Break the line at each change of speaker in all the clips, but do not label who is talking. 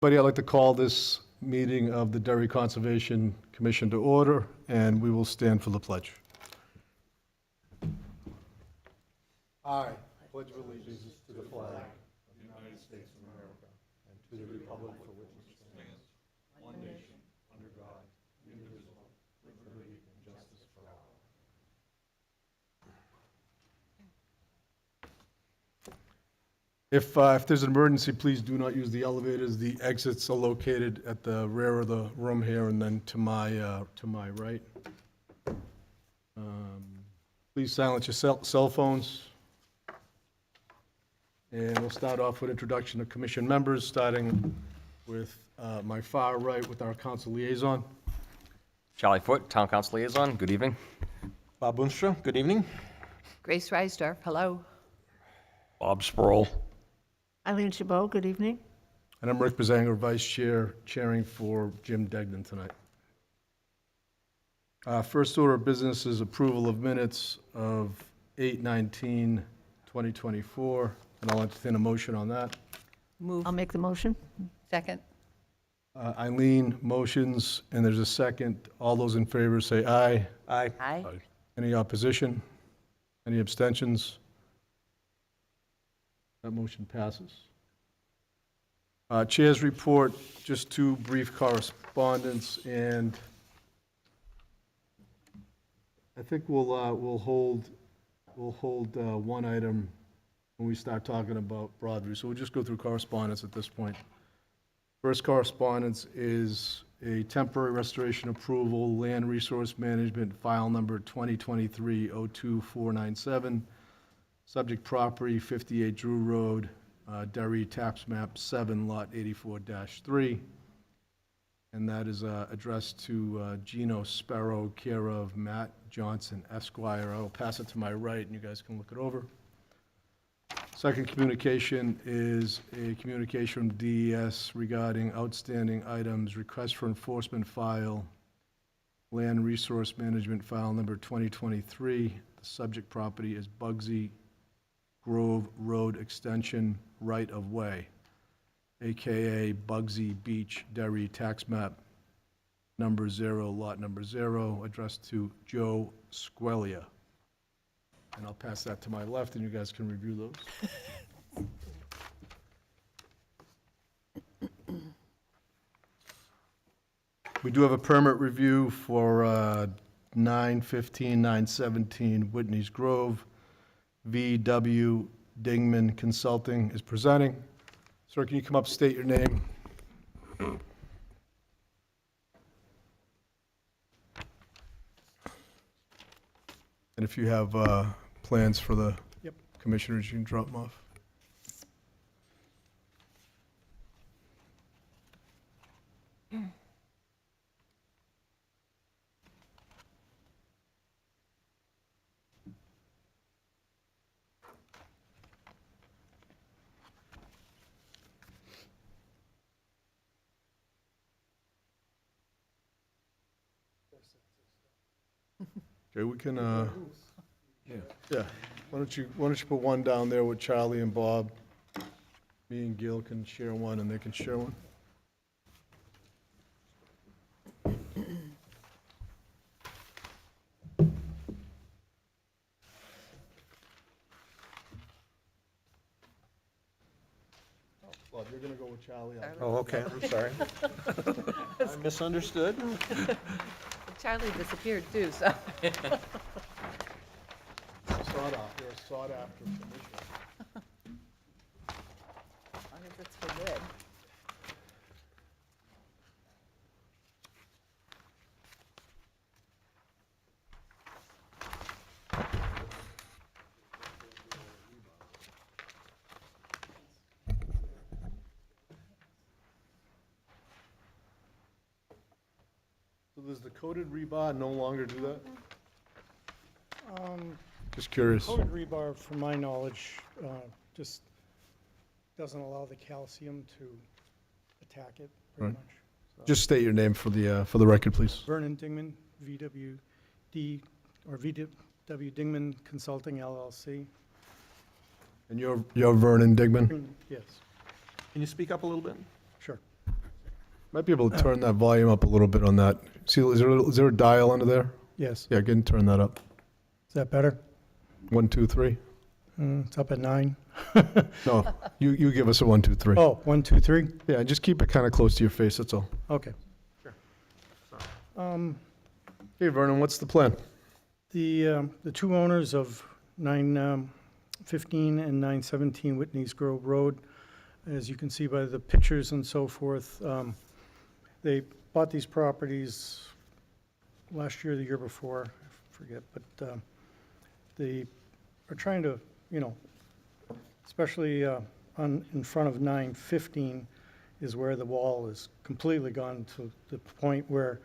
Buddy, I'd like to call this meeting of the Derry Conservation Commission to order, and we will stand for the pledge. I pledge allegiance to the flag of the United States of America and to the republic for which it stands, one nation, under God, indivisible, with liberty and justice for all. If there's an emergency, please do not use the elevators. The exits are located at the rear of the room here and then to my right. Please silence your cell phones. And we'll start off with introduction of commission members, starting with my far right with our council liaison.
Charlie Foote, Town Council Liaison, good evening.
Bob Boonstra, good evening.
Grace Reisdorf, hello.
Bob Sproul.
Eileen Chabot, good evening.
And I'm Rick Bazanga, Vice Chair, chairing for Jim Degnan tonight. First order of business is approval of minutes of 8/19/2024, and I'll entertain a motion on that.
Move.
I'll make the motion.
Second.
Eileen motions, and there's a second. All those in favor say aye.
Aye.
Aye.
Any opposition? Any abstentions? That motion passes. Chair's report, just two brief correspondence, and I think we'll hold one item when we start talking about Broadview. So we'll just go through correspondence at this point. First correspondence is a temporary restoration approval, land resource management, file number 2023-02497. Subject property, 58 Drew Road, Derry, tax map 7, lot 84-3. And that is addressed to Gino Sparrow, care of Matt Johnson, Esquire. I'll pass it to my right, and you guys can look it over. Second communication is a communication from DES regarding outstanding items, request for enforcement file, land resource management file number 2023. The subject property is Bugsy Grove Road Extension right-of-way, AKA Bugsy Beach, Derry, tax map number 0, lot number 0, addressed to Joe Squelia. And I'll pass that to my left, and you guys can review those. We do have a permit review for 9/15/9/17 Whitney's Grove. V.W. Dingman Consulting is presenting. Sir, can you come up, state your name? And if you have plans for the commissioners, you can drop them off. Okay, we can, yeah. Why don't you put one down there with Charlie and Bob? Me and Gil can share one, and they can share one. Bob, you're gonna go with Charlie.
Oh, okay, I'm sorry. I misunderstood.
Charlie disappeared too, so.
Sought after, you're a sought after commissioner.
As long as it's for good.
So does the coated rebar no longer do that? Just curious.
Coated rebar, from my knowledge, just doesn't allow the calcium to attack it, pretty
Right.
much. So,
Just state your name for the record, please.
Vernon Dingman, VWD, or VW Dingman Consulting LLC.
And you're Vernon Digman?
Yes,
Can you speak up a little bit?
sure.
Might be able to turn that volume up a little bit on that. See, is there a dial under there?
Yes.
Yeah, go and turn that up.
Is that better?
1, 2, 3.
It's up at 9.
No, you give us a 1, 2, 3.
Oh, 1, 2, 3?
Yeah, and just keep it kind of close to your face, that's all.
Okay.
Hey, Vernon, what's the plan?
The two owners of 915 and 917 Whitney's Grove Road, as you can see by the pictures and so forth, they bought these properties last year, or the year before, I forget, but they are trying to, especially in front of 915 is where the wall is completely gone to the point where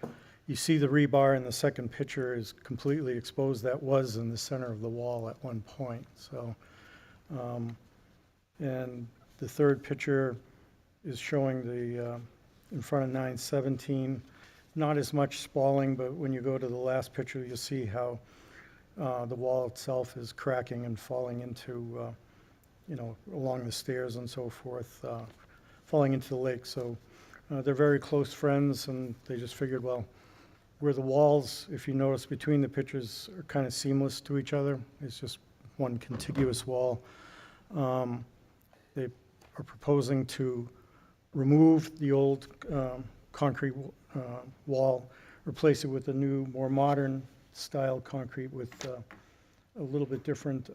you see the rebar in the second picture is completely exposed. That was in the center of the wall at one point. So, and the third picture is showing the in front of 917, not as much spalling, but when you go to the last picture, you'll see how the wall itself is cracking and falling into, along the stairs and so forth, falling into the lake. So they're very close friends, and they just figured, well, where the walls, if you notice between the pictures, are kind of seamless to each other. It's just one contiguous wall. They are proposing to remove the old concrete wall, replace it with a new, more modern style concrete with a little bit different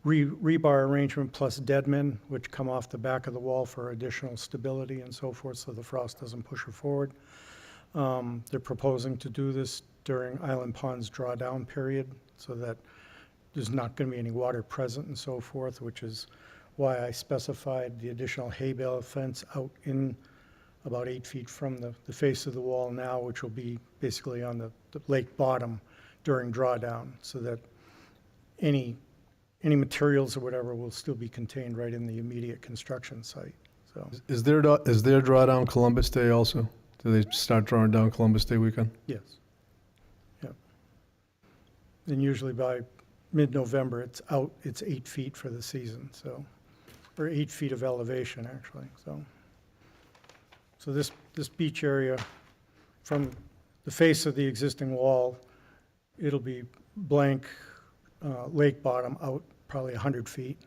rebar arrangement plus deadmen, which come off the back of the wall for additional stability and so forth, so the frost doesn't push it forward. They're proposing to do this during Island Pond's drawdown period so that there's not going to be any water present and so forth, which is why I specified the additional hay bale fence out in about 8 feet from the face of the wall now, which will be basically on the lake bottom during drawdown, so that any materials or whatever will still be contained right in the immediate construction site. So,
Is there drawdown Columbus Day also? Do they start drawing down Columbus Day weekend?
yes. Yep. And usually by mid-November, it's 8 feet for the season, so, or 8 feet of elevation, actually, so. So this beach area, from the face of the existing wall, it'll be blank lake bottom out probably 100 feet,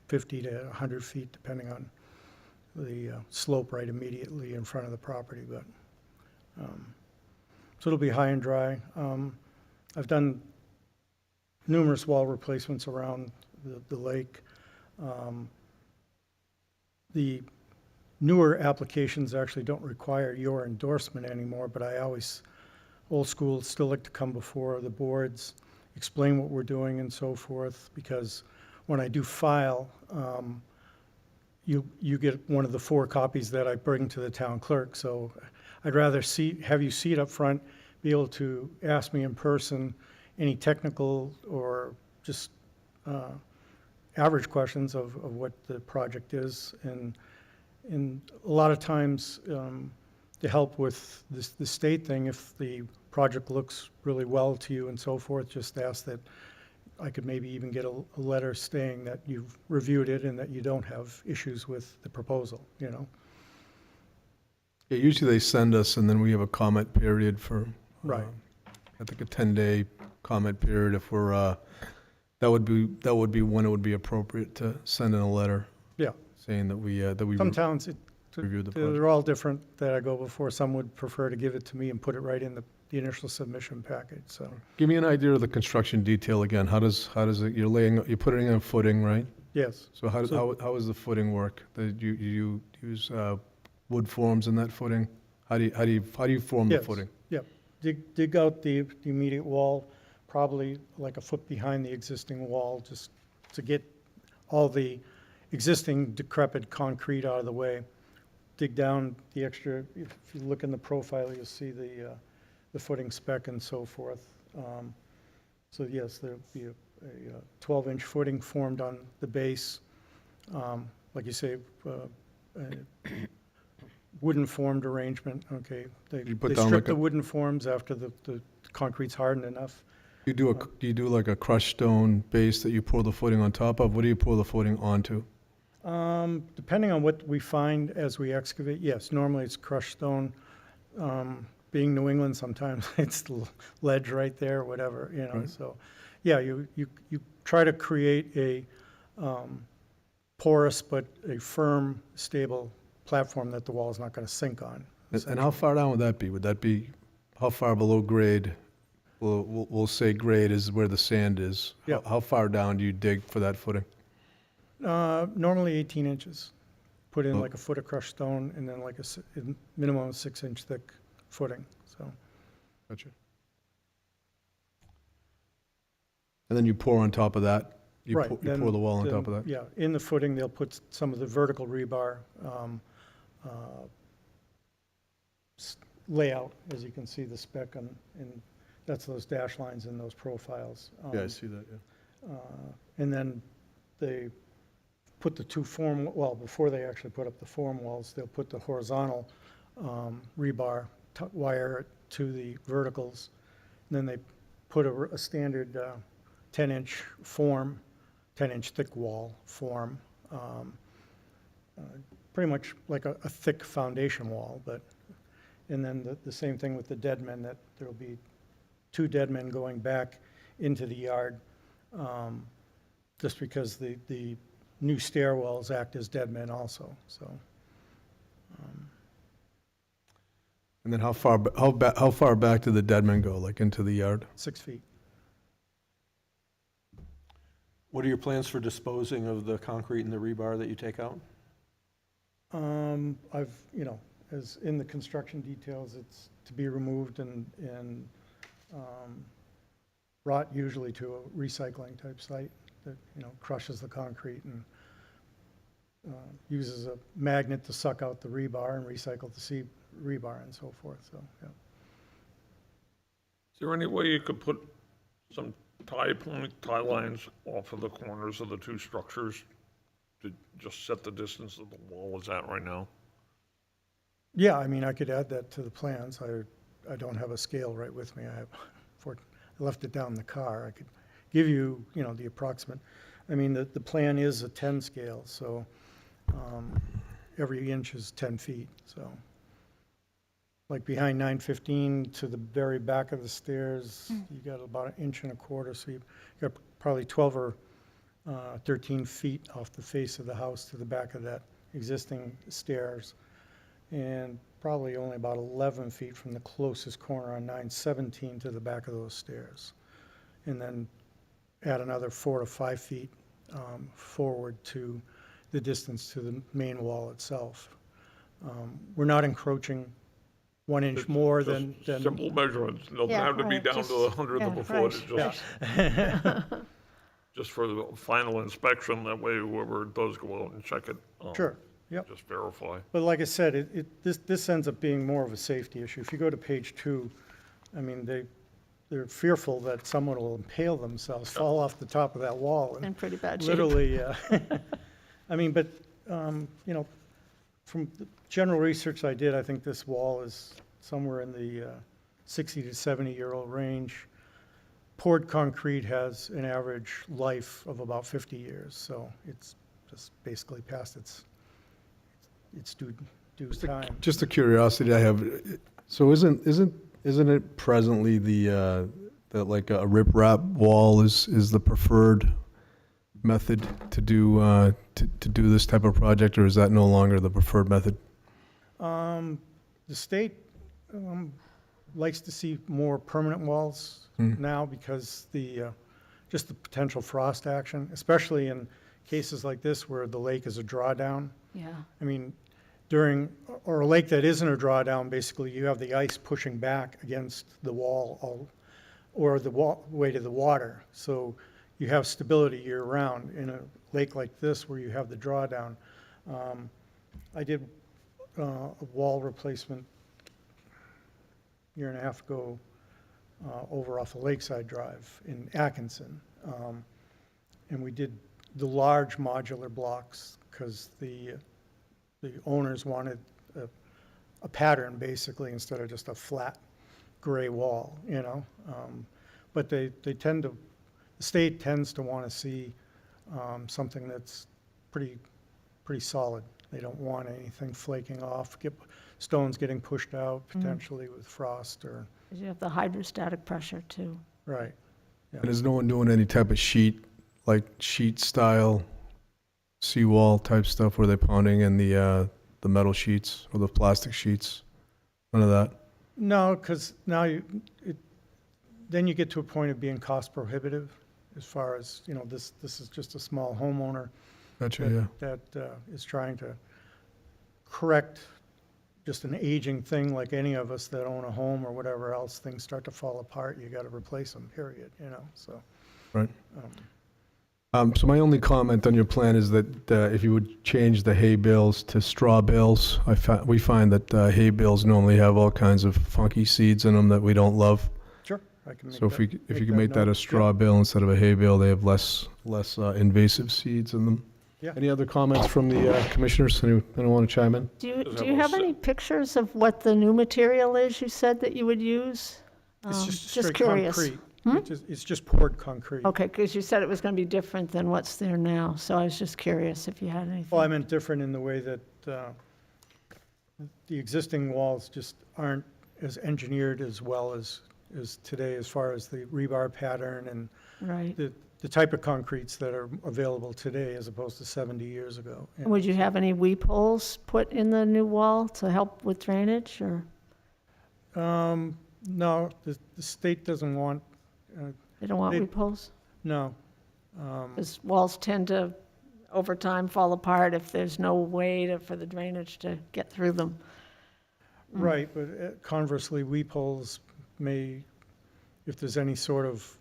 50 to 100 feet, depending on the slope right immediately in front of the property. But so it'll be high and dry. I've done numerous wall replacements around the lake. The newer applications actually don't require your endorsement anymore, but I always, old school, still like to come before the boards, explain what we're doing and so forth, because when I do file, you get one of the 4 copies that I bring to the town clerk. So I'd rather have you see it up front, be able to ask me in person any technical or just average questions of what the project is. And a lot of times, to help with the state thing, if the project looks really well to you and so forth, just ask that I could maybe even get a letter stating that you've reviewed it and that you don't have issues with the proposal,
Yeah, usually they send us, and then we have a comment period for,
Right.
I think a 10-day comment period. If we're, that would be when it would be appropriate to send in a letter
Yeah.
saying that we
Some towns,
reviewed the project.
they're all different that I go before. Some would prefer to give it to me and put it right in the initial submission package, so.
Give me an idea of the construction detail again. How does it, you're putting in a footing, right?
Yes.
So how does the footing work? Do you use wood forms in that footing? How do you form the
Yes.
footing?
Yep. Dig out the immediate wall, probably like a foot behind the existing wall, just to get all the existing decrepit concrete out of the way. Dig down the extra, if you look in the profile, you'll see the footing spec and so forth. So yes, there'll be a 12-inch footing formed on the base. Like you say, wooden formed arrangement, okay.
You put
They
down
strip
like
the
a-
wooden forms after the concrete's hardened enough.
Do you do like a crushed stone base that you pour the footing on top of? What do you pour the footing onto?
Depending on what we find as we excavate, yes, normally it's crushed stone. Being New England, sometimes it's ledge right there, whatever, you know,
Right.
so, yeah, you try to create a porous but a firm, stable platform that the wall is not going to sink on.
And how far down would that be? Would that be, how far below grade? We'll say grade is where the sand is.
Yeah.
How far down do you dig for that footing?
Normally 18 inches. Put in
Oh.
like a foot of crushed stone and then like a minimum 6-inch thick footing, so.
Gotcha. And then you pour on top of that? You
Right,
pour
then-
the wall on
then,
top of that?
Yeah, in the footing, they'll put some of the vertical rebar layout, as you can see the spec on, and that's those dash lines in those profiles.
Yeah, I see that, yeah.
And then they put the two form, well, before they actually put up the form walls, they'll put the horizontal rebar wire to the verticals. And then they put a standard 10-inch form, 10-inch thick wall form, pretty much like a thick foundation wall, but, and then the same thing with the dead men, that there'll be 2 dead men going back into the yard, just because the new stairwells act as dead men also, so.
And then how far back do the dead men go, like into the yard?
6 feet.
What are your plans for disposing of the concrete and the rebar that you take out?
I've, you know, as in the construction details, it's to be removed and brought usually to a recycling type site that, you know, crushes the concrete and uses a magnet to suck out the rebar and recycle the rebar and so forth, so, yeah.
Is there any way you could put some tie lines off of the corners of the 2 structures to just set the distance that the wall is at right now?
Yeah, I mean, I could add that to the plans. I don't have a scale right with me. I left it down in the car. I could give you, you know, the approximate. I mean, the plan is a 10 scale, so every inch is 10 feet, so. Like behind 915 to the very back of the stairs, you got about 1.25 inches, so you got probably 12 or 13 feet off the face of the house to the back of that existing stairs, and probably only about 11 feet from the closest corner on 917 to the back of those stairs. And then add another 4 to 5 feet forward to the distance to the main wall itself. We're not encroaching 1 inch more than.
Just simple measurements, doesn't
Yeah,
have to be
right,
down
just-
to the 100th of
yeah,
a foot,
right.
it's just for the final inspection, that way whoever does go out and check it.
Sure, yep.
Just verify.
But like I said, this ends up being more of a safety issue. If you go to page 2, I mean, they're fearful that someone will impale themselves, fall off the top of that wall.
In pretty bad shape.
Literally, I mean, but, you know, from the general research I did, I think this wall is somewhere in the 60 to 70-year-old range. Poured concrete has an average life of about 50 years, so it's just basically past its due time.
Just a curiosity I have, so isn't it presently the like a riprap wall is the preferred method to do this type of project, or is that no longer the preferred method?
The state likes to see more permanent walls now because just the potential frost action, especially in cases like this where the lake is a drawdown.
Yeah,
I mean, or a lake that isn't a drawdown, basically you have the ice pushing back against the wall or the way to the water. So you have stability year-round. In a lake like this where you have the drawdown, I did a wall replacement a year and a half ago over off of Lakeside Drive in Atkinson. And we did the large modular blocks because the owners wanted a pattern basically instead of just a flat gray wall, you know. But the state tends to want to see something that's pretty pretty solid. They don't want anything flaking off, stones getting pushed out potentially with frost or,
You have the hydrostatic pressure too.
right.
And is no one doing any type of sheet, like sheet style seawall type stuff where they're pounding in the metal sheets or the plastic sheets? None of that?
No, because now then you get to a point of being cost prohibitive as far as, this is just a small homeowner
Gotcha, yeah.
that is trying to correct just an aging thing like any of us that own a home or whatever else, things start to fall apart, you got to replace them, period, so.
Right. So my only comment on your plan is that if you would change the hay bales to straw bales, we find that hay bales normally have all kinds of funky seeds in them that we don't love.
Sure, I can make
So if you can make that
note.
a straw bale instead of a hay bale, they have less invasive seeds in them.
Yeah.
Any other comments from the commissioners? Anyone want to chime in?
Do
Does that
you have
all
any pictures of what the new material is you said that you would use?
It's just straight
curious.
concrete. It's just poured concrete.
Okay, because you said it was going to be different than what's there now, so I was just curious if you had anything.
Well, I meant different in the way that the existing walls just aren't as engineered as well as today as far as the rebar pattern and
Right.
the type of concretes that are available today as opposed to 70 years ago.
Would you have any weep holes put in the new wall to help with drainage, or
No, the state doesn't want,
they don't want
They-
weep holes?
no.
Because walls tend to, over time, fall apart if there's no way for the drainage to get through them.
Right, but conversely, weep holes may, if there's any sort of,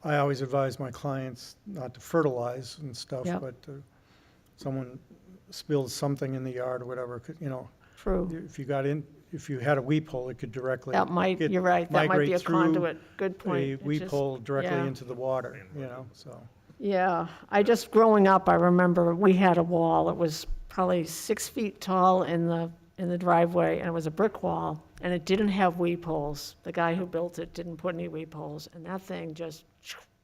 I always advise my clients not to fertilize and stuff,
Yep.
but someone spills something in the yard or whatever,
True.
if you had a weep hole, it could directly.
That might,
get-
you're right, that might be
migrate
a
through
conduit. Good point.
A
It
weep
just-
hole directly
yeah.
into the water, so.
Yeah, growing up, I remember we had a wall. It was probably 6 feet tall in the driveway, and it was a brick wall, and it didn't have weep holes. The guy who built it didn't put any weep holes, and that thing just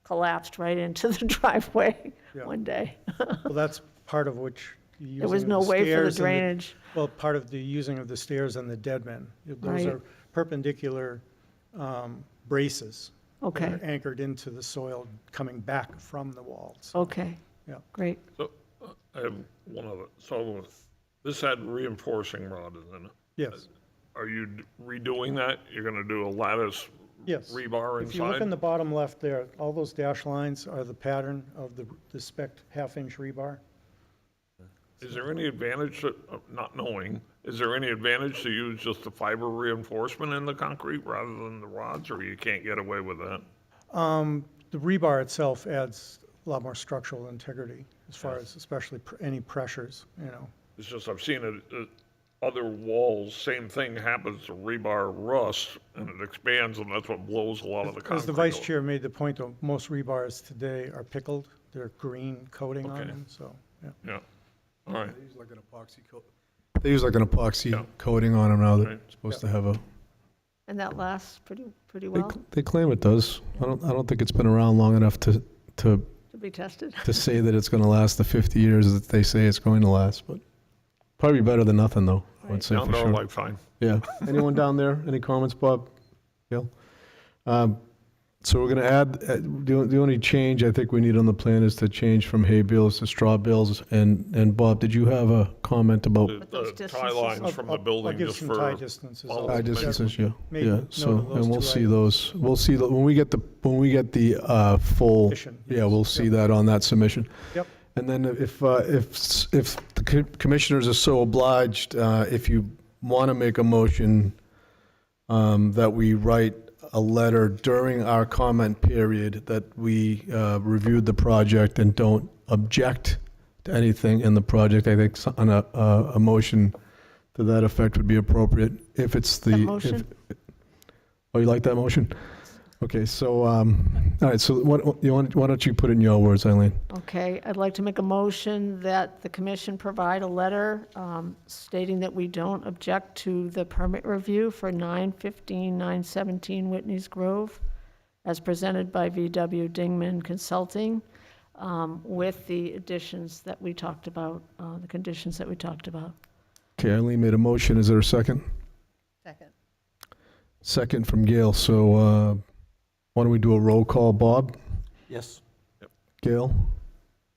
collapsed right into the driveway
Yeah.
one day.
Well, that's part of which.
There was no way for the drainage.
Well, part of the using of the stairs and the dead men. Those
Right.
are perpendicular braces. that
Okay,
are anchored into the soil coming back from the walls.
okay.
Yeah.
Great.
So, I have one other, so this had reinforcing rod in it.
Yes,
Are you redoing that? You're gonna do a lattice
yes.
rebar
If you look in
inside?
the bottom left there, all those dash lines are the pattern of the spec half-inch rebar.
Is there any advantage to, not knowing, is there any advantage to use just the fiber reinforcement in the concrete rather than the rods, or you can't get away with that?
The rebar itself adds a lot more structural integrity as far as especially any pressures,
It's just, I've seen it, other walls, same thing happens to rebar rust, and it expands, and that's what blows a lot of the concrete.
As the vice
away.
chair made the point, though, most rebars today are pickled. They're green coating on
Okay.
them, so, yeah.
Yeah, all right.
They use like an epoxy coat. They use like an epoxy
Yeah.
coating on them now that's
Right.
supposed to have a.
And that lasts pretty
They,
well
they claim it does. I don't think it's been around long enough to
to be tested?
say that it's going to last the 50 years that they say it's going to last, but probably better than nothing though. I would say
Down
for
there,
sure.
like, fine.
Yeah. Anyone down there? Any comments, Bob? Gail? So we're going to add, the only change I think we need on the plan is to change from hay bales to straw bales. And Bob, did you have a comment about
those
The tie
distances?
lines from the
I'll
building
give
just
some
for.
tie distances.
follow
high
the
distances? Yeah,
Make
yeah.
note
So,
of those
and we'll
two
see
items.
those. We'll see when we get the full.
Submission,
Yeah,
yes.
we'll see that on that submission.
Yep.
And then if the commissioners are so obliged, if you want to make a motion that we write a letter during our comment period that we reviewed the project and don't object to anything in the project, I think a motion to that effect would be appropriate. If it's the.
That motion?
Oh, you like that motion? Okay, so, all right, so why don't you put it in your words, Eileen?
Okay, I'd like to make a motion that the commission provide a letter stating that we don't object to the permit review for 917 Whitney's Grove as presented by VW Dingman Consulting, with the additions that we talked about, the conditions that we talked about.
Okay, Eileen made a motion. Is there a second?
Second.
Second from Gail. So why don't we do a roll call? Bob?
Yes.
Gail?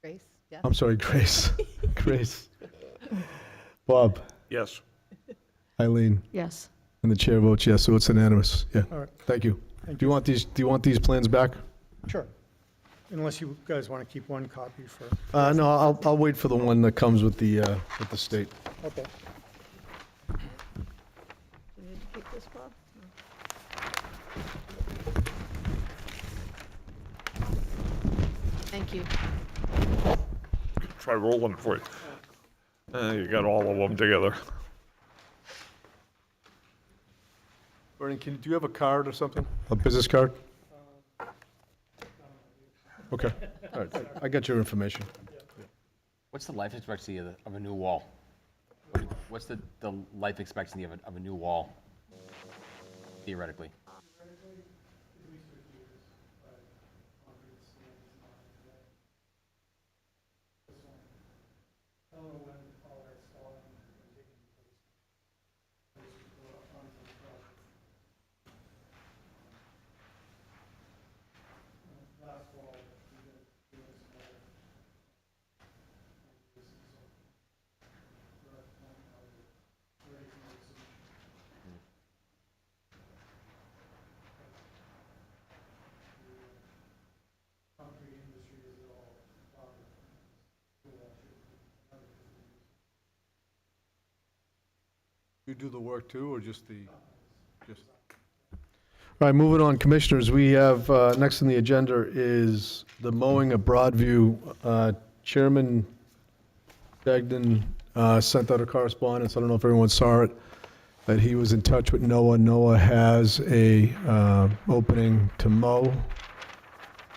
Grace, yes?
I'm sorry, Grace. Grace. Bob?
Yes.
Eileen?
Yes.
And the chair votes yes, so it's unanimous. Yeah,
All right,
thank you.
thank
Do you want these plans back?
Sure. Unless you guys want to keep one copy for,
No, I'll wait for the one that comes with the state.
okay.
Do you need to keep this, Bob?
Thank you.
Try rolling for you. You got all of them together.
Bernie, do you have a card or something? A business card? Okay, all right, I got your information.
What's the life expectancy of a new wall? What's the life expectancy of a new wall, theoretically?
You do the work too, or just the, just? All right, moving on, commissioners, we have, next on the agenda is the mowing of Broadview. Chairman Dagden sent out a correspondence, I don't know if everyone saw it, that he was in touch with Noah. Noah has a opening to mow.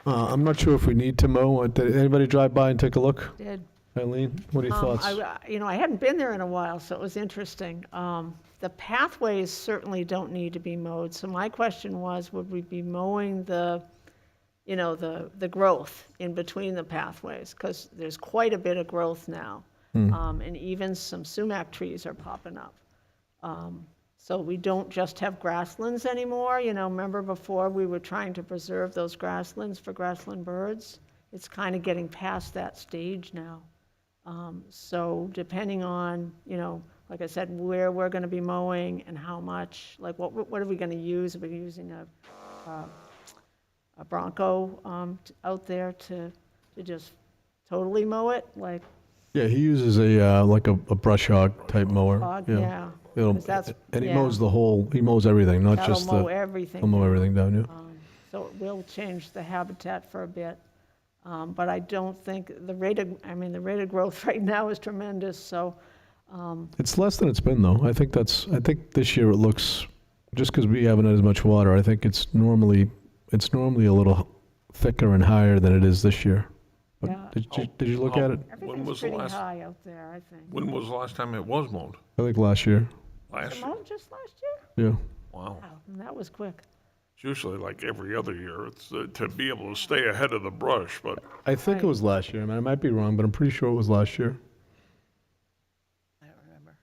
I'm not sure if we need to mow. Did anybody drive by and take a look?
Did.
Eileen, what are your thoughts?
I hadn't been there in a while, so it was interesting. The pathways certainly don't need to be mowed, so my question was, would we be mowing the growth in between the pathways? Because there's quite a bit of growth now, and even some sumac trees are popping up. So we don't just have grasslands anymore. Remember before we were trying to preserve those grasslands for grassland birds? It's kind of getting past that stage now. So depending on, like I said, where we're going to be mowing and how much, like what are we going to use? Are we using a Bronco out there to just totally mow it? Like,
Yeah, he uses like a brush hog type mower.
hog? Yeah.
It'll-
'Cause that's-
And he
yeah.
mows he mows everything, not
That'll
just
mow
the,
everything.
he'll mow
down.
everything down, yeah.
So it will change the habitat for a bit. But I don't think, the rate of growth right now is tremendous, so,
It's less than it's been, though. I think this year it looks, just because we haven't had as much water, I think it's normally a little thicker and higher than it is this year. But
Yeah.
did you look at it?
When
everything's
was the
pretty
last-
high out there, I think.
When was the last time it was mowed?
I think last year,
Last year?
Mowed just last year?
yeah.
Wow.
Wow, and that was quick.
It's usually like every other year. It's to be able to stay ahead of the brush, but
I think it was last year. I mean, I might be wrong, but I'm pretty sure it was last year.
I don't remember.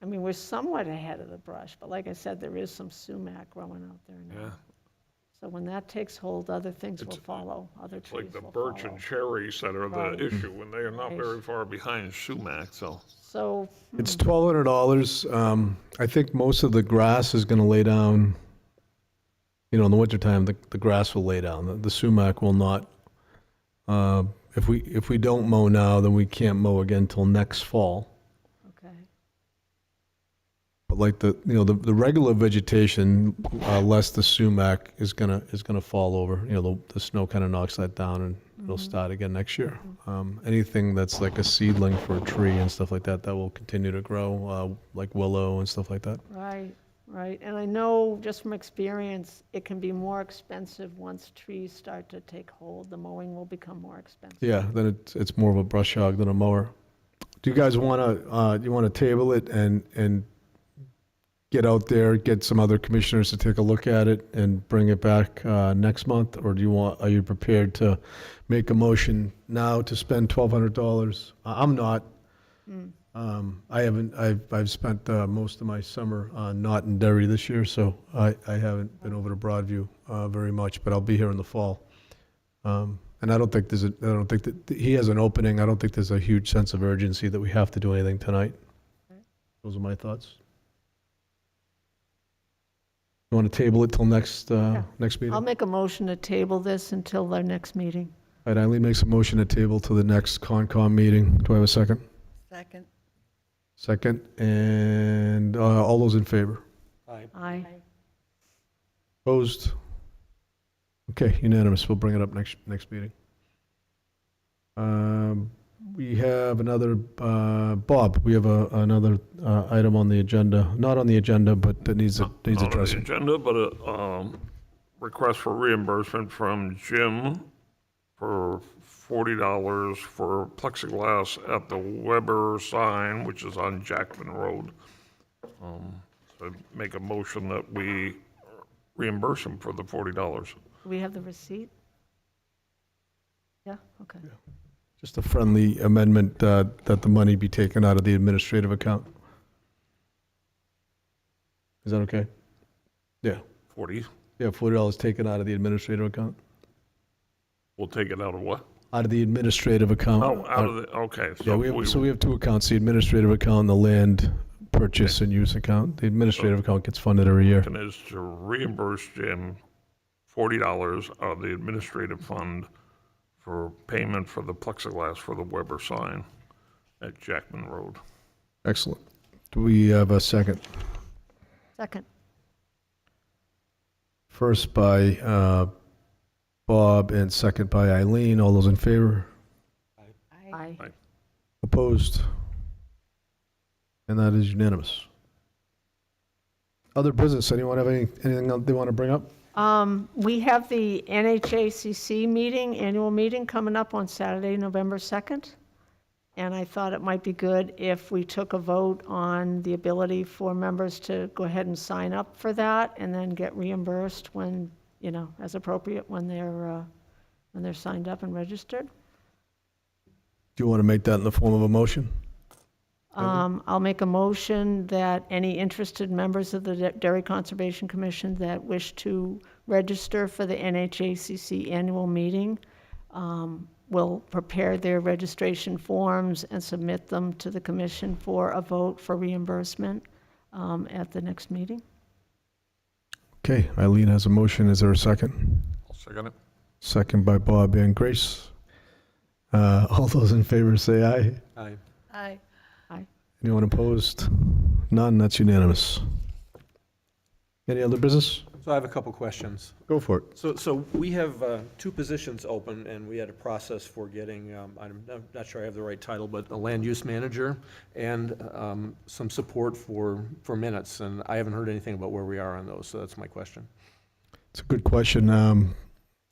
I mean, we're somewhat ahead of the brush, but like I said, there is some sumac growing out there now.
yeah.
So when that takes hold, other things will
It's-
follow, other
It's
trees
like the
will
birch
follow.
and cherries that are
Right.
the issue, and they are not
Right.
very far behind sumac, so.
So,
It's $1,200. I think most of the grass is going to lay down, in the wintertime, the grass will lay down. The sumac will not. If we don't mow now, then we can't mow again till next fall.
okay,
But like the regular vegetation, less the sumac is gonna fall over. The snow kind of knocks that down and it'll start again next year. Anything that's like a seedling for a tree and stuff like that will continue to grow, like willow and stuff like that.
right. And I know just from experience, it can be more expensive once trees start to take hold. The mowing will become more expensive.
Yeah, then it's more of a brush hog than a mower. Do you guys want to table it and get out there, get some other commissioners to take a look at it and bring it back next month? Or are you prepared to make a motion now to spend $1,200? I'm not. I've spent most of my summer not in Derry this year, so I haven't been over to Broadview very much, but I'll be here in the fall. And I don't think that he has an opening. I don't think there's a huge sense of urgency that we have to do anything tonight. Those are my thoughts. You want to table it till next meeting?
I'll make a motion to table this until their next meeting.
All right, Eileen makes a motion to table to the next Concom meeting. Do I have a second?
Second.
Second, and all those in favor?
Aye.
Opposed? Okay, unanimous. We'll bring it up next meeting. We have another, Bob, we have another item on the agenda, not on the agenda, but that needs
Not on the
addressing.
agenda, but a request for reimbursement from Jim for $40 for plexiglass at the Weber sign, which is on Jackman Road. So make a motion that we reimburse him for the $40.
Do we have the receipt? Yeah, okay.
Just a friendly amendment that the money be taken out of the administrative account. Is that okay? Yeah.
40,
Yeah, $40 taken out of the administrative account.
we'll take it out of what?
Out of the administrative account.
Oh, out of the, okay.
Yeah, we have two accounts, the administrative account and the land purchase and use account. The administrative account gets funded every year.
motion is to reimburse Jim $40 out of the administrative fund for payment for the plexiglass for the Weber sign at Jackman Road.
Excellent. Do we have a second?
Second.
First by Bob and second by Eileen. All those in favor?
Aye.
Opposed? And that is unanimous. Other business, anyone have anything else they want to bring up?
We have the NHACC meeting, annual meeting, coming up on Saturday, November 2nd. And I thought it might be good if we took a vote on the ability for members to go ahead and sign up for that and then get reimbursed when, as appropriate when they're signed up and registered.
Do you want to make that in the form of a motion?
I'll make a motion that any interested members of the Derry Conservation Commission that wish to register for the NHACC annual meeting will prepare their registration forms and submit them to the commission for a vote for reimbursement at the next meeting.
Okay, Eileen has a motion. Is there a second?
I'll second it.
Second by Bob and Grace. All those in favor say aye.
Aye.
Aye.
Anyone opposed? None. That's unanimous. Any other business?
So I have a couple questions.
Go for it.
So we have two positions open, and we had a process for getting, I'm not sure I have the right title, but a land use manager and some support for minutes, and I haven't heard anything about where we are on those, so that's my question.
It's a good question. I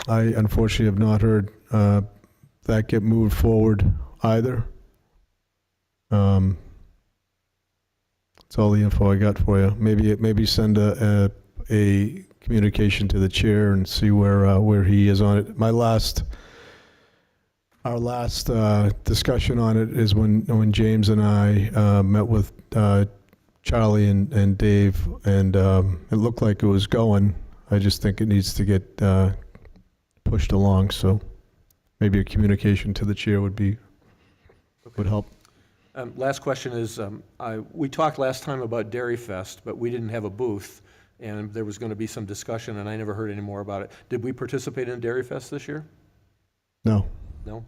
unfortunately have not heard that get moved forward either. That's all the info I got for you. Maybe send a communication to the chair and see where he is on it. Our last discussion on it is when James and I met with Charlie and Dave, and it looked like it was going. I just think it needs to get pushed along. So maybe a communication to the chair would help.
Last question is, we talked last time about Dairy Fest, but we didn't have a booth, and there was going to be some discussion, and I never heard any more about it. Did we participate in Dairy Fest this year?
No.
No?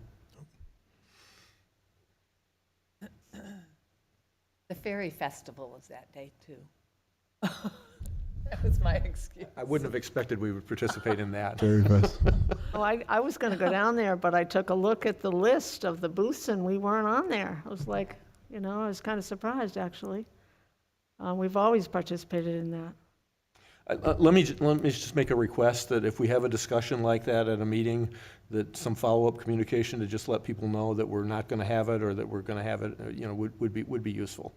The Ferry Festival was that day, too. That was my excuse.
I wouldn't have expected we would participate in that.
Very fast.
Oh, I was going to go down there, but I took a look at the list of the booths and we weren't on there. I was like, I was kind of surprised, actually. We've always participated in that.
Let me just make a request that if we have a discussion like that at a meeting, that some follow-up communication to just let people know that we're not going to have it or that we're going to have it, would be useful.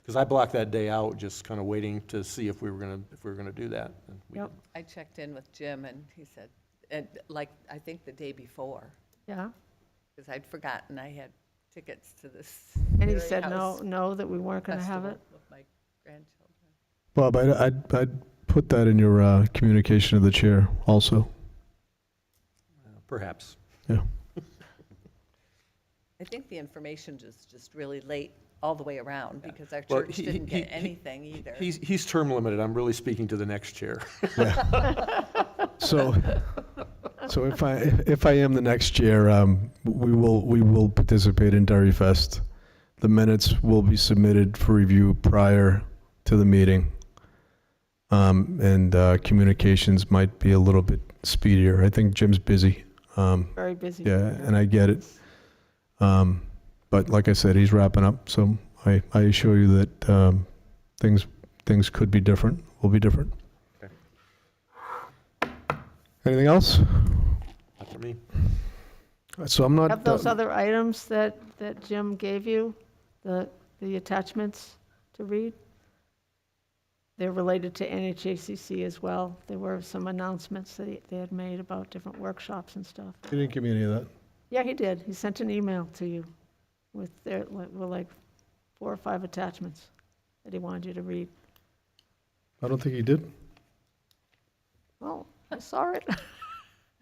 Because I blocked that day out, just kind of waiting to see if we were gonna do that. And we
Yep.
I checked in with Jim, and he said, and like, I think the day before,
Yeah,
because I'd forgotten I had tickets to this.
and he
Dairy
said
House
no, that we weren't going to have
festival
it.
with my grandchildren.
Bob, I'd put that in your communication to the chair also.
Perhaps.
Yeah.
I think the information is just really late all the way around, because our
Well,
church
he-
didn't
he-
get anything either.
He's term limited. I'm really speaking to the next chair.
So, so if I am the next chair, we will participate in Dairy Fest. The minutes will be submitted for review prior to the meeting. And communications might be a little bit speedier. I think Jim's busy.
Very busy.
Yeah, and I get it. But like I said, he's wrapping up, so I assure you that things could be different, will be different.
Okay.
Anything else?
Not for me.
So I'm not.
Have those other items that Jim gave you, the attachments to read? They're related to NHACC as well. There were some announcements that they had made about different workshops and stuff.
You didn't give me any of that.
Yeah, he did. He sent an email to you with like 4 or 5 attachments that he wanted you to read.
I don't think he did.
Oh, I saw it.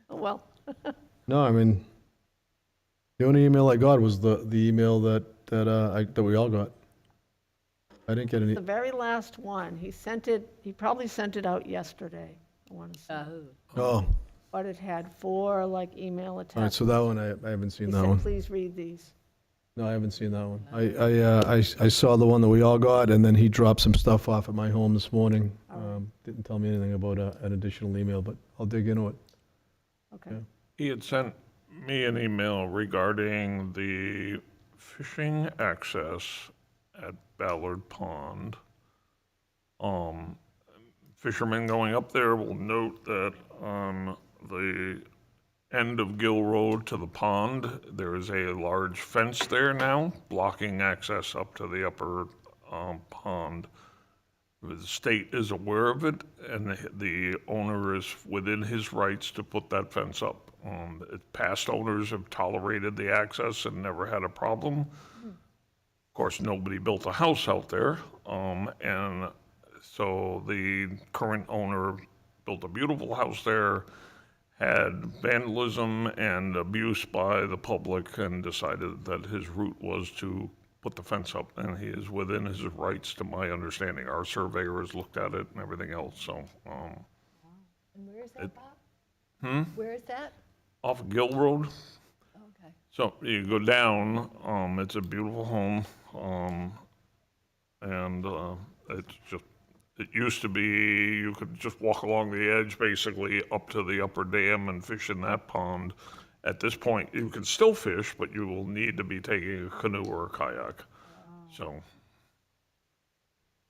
Oh, well.
No, I mean, the only email I got was the email that we all got. I didn't get any.
The very last one, he probably sent it out yesterday, I want to say.
Oh,
But it had 4 like email
all right,
attachments.
so that one, I haven't seen
He
that
said,
one.
please read these.
No, I haven't seen that one. I saw the one that we all got, and then he dropped some stuff off at my home this morning.
All right.
Didn't tell me anything about an additional email, but I'll dig into it.
Okay.
Yeah.
He had sent me an email regarding the fishing access at Ballard Pond. Fishermen going up there will note that on the end of Gill Road to the pond, there is a large fence there now, blocking access up to the upper pond. The state is aware of it, and the owner is within his rights to put that fence up. Past owners have tolerated the access and never had a problem. Of course, nobody built a house out there, and so the current owner built a beautiful house there, had vandalism and abuse by the public, and decided that his route was to put the fence up, and he is within his rights, to my understanding. Our surveyor has looked at it and everything else, so,
And where is that, Bob? Where is that?
off of Gill Road.
Okay.
So you go down, it's a beautiful home, and it's just, it used to be, you could just walk along the edge, basically, up to the upper dam and fish in that pond. At this point, you can still fish, but you will need to be taking a canoe or a kayak. So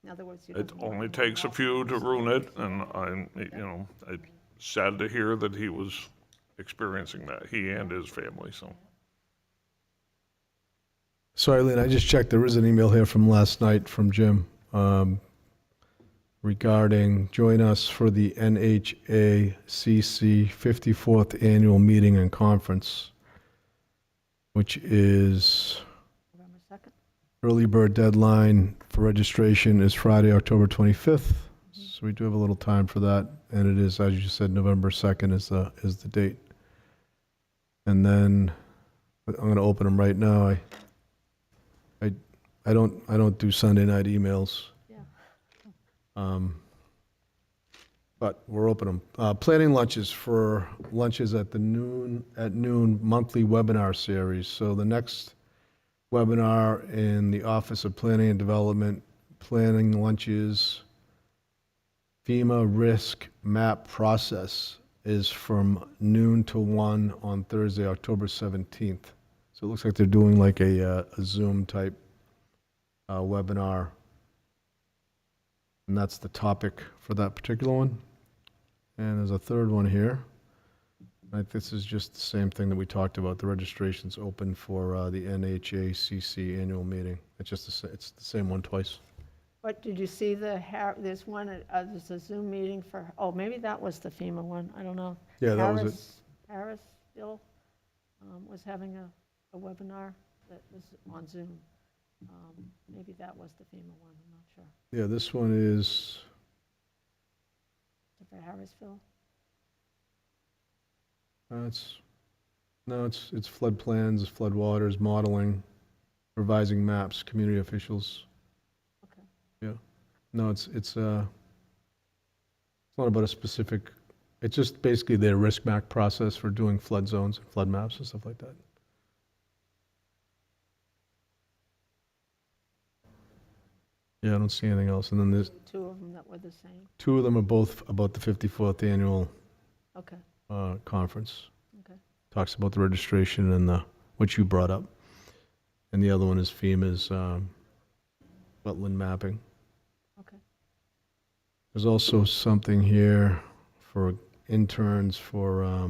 In other words, you
it
don't want
only
to
takes a
walk
few
on
to
those
ruin
lines.
it, and I'm sad to hear that he was experiencing that, he and his family, so.
Sorry, Lynn, I just checked. There is an email here from last night from Jim regarding join us for the NHACC 54th Annual Meeting and Conference, which is
November 2nd.
early bird deadline for registration is Friday, October 25th. So we do have a little time for that, and it is, as you said, November 2nd is the date. And then I'm going to open them right now. I don't do Sunday night emails.
Yeah.
But we're open them. Planning lunches for lunches at noon monthly webinar series. So the next webinar in the Office of Planning and Development, planning lunches, FEMA risk map process is from noon to 1 on Thursday, October 17th. So it looks like they're doing like a Zoom type webinar. And that's the topic for that particular one. And there's a third one here. This is just the same thing that we talked about. The registration's open for the NHACC annual meeting. It's just it's the same one twice.
But did you see there's one, there's a Zoom meeting for, oh, maybe that was the FEMA one, I don't know.
Yeah, that was it.
Harris still was having a webinar that was on Zoom. Maybe that was the FEMA one, I'm not sure.
Yeah, this one is,
Is it for Harrisville?
it's flood plans, flood waters, modeling, revising maps, community officials.
Okay.
Yeah. No, it's not about a specific, it's just basically their risk map process for doing flood zones and flood maps and stuff like that. Yeah, I don't see anything else. And then there's,
Two of them that were the same.
two of them are both about the 54th annual
Okay,
conference.
okay.
Talks about the registration and what you brought up. And the other one is FEMA's wetland mapping.
Okay.
There's also something here for interns for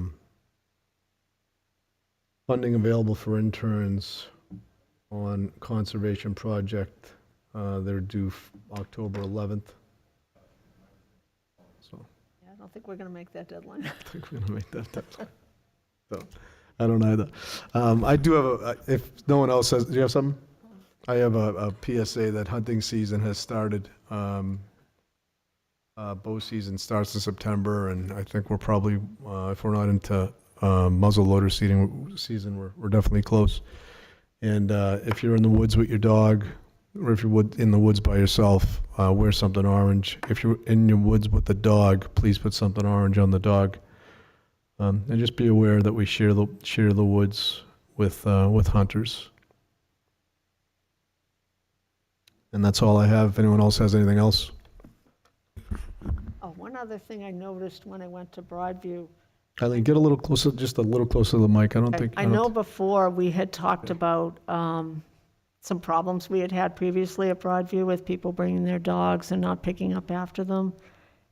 funding available for interns on conservation project. They're due October 11th. So
Yeah, I don't think we're going to make that deadline.
I think we're going to make that deadline. So I don't either. I do have if no one else has, do you have something? I have a PSA that hunting season has started. Bow season starts in September, and I think we're probably, if we're not into muzzleloader season, we're definitely close. And if you're in the woods with your dog, or if you're in the woods by yourself, wear something orange. If you're in your woods with the dog, please put something orange on the dog. And just be aware that we share the woods with hunters. And that's all I have. If anyone else has anything else?
Oh, one other thing I noticed when I went to Broadview.
Eileen, get a little closer, just a little closer to the mic. I don't think.
I know before we had talked about some problems we had had previously at Broadview with people bringing their dogs and not picking up after them.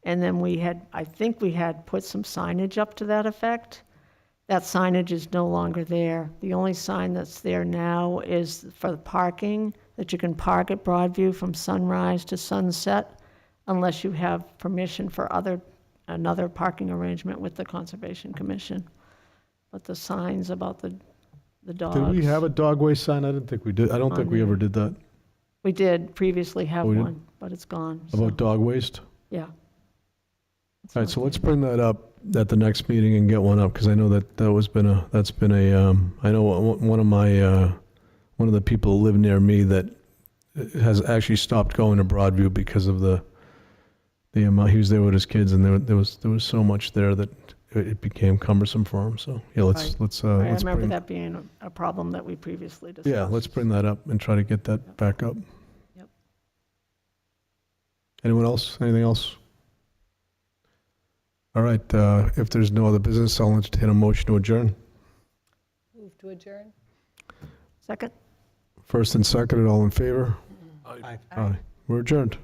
And then I think we had put some signage up to that effect. That signage is no longer there. The only sign that's there now is for the parking, that you can park at Broadview from sunrise to sunset unless you have permission for another parking arrangement with the Conservation Commission. But the signs about the dogs.
Did we have a dog waste sign? I didn't think we did. I don't think we ever did that.
We did previously have
we did?
one, but it's gone. so,
About dog waste?
Yeah.
All right, so let's bring that up at the next meeting and get one up, because I know that's been a, I know one of the people who live near me that has actually stopped going to Broadview because of the amount, he was there with his kids, and there was so much there that it became cumbersome for him, so, yeah, let's
Right, I
let's
remember
bring,
that being a problem that we previously discussed.
yeah, let's bring that up and try to get that back up.
Yep.
Anyone else? Anything else? All right, if there's no other business, I'll entertain a motion to adjourn.
Move to adjourn?
Second?
First and seconded, all in favor?
Aye.
Aye. We're adjourned.